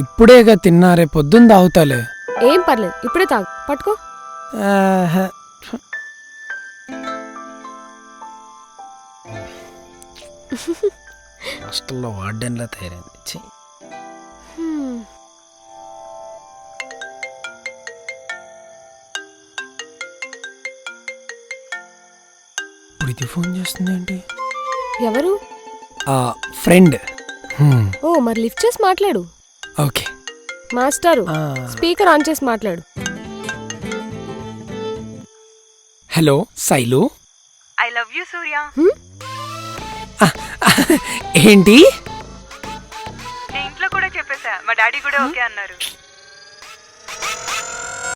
ఇప్పుడేగా తిన్నారే, పొద్దున్న తాగుతాలే. ఏం పర్లేదు, ఇప్పుడే తాగు. పట్టుకో. హాస్టల్లో వార్డెన్లా తయారైంది. ఇప్పుడు ఇది ఫోన్ చేస్తుందేంటి? ఎవరు? ఫ్రెండ్. ఓ, మరి లిఫ్ట్ చేసి మాట్లాడు. ఓకే మాస్టారు, స్పీకర్ ఆన్ చేసి మాట్లాడు. Hello Shailu. I love you Surya. ఏంటి? నేను ఇంట్లో కూడా చెప్పేశా, మా డాడీ కూడా ఓకే అన్నారు.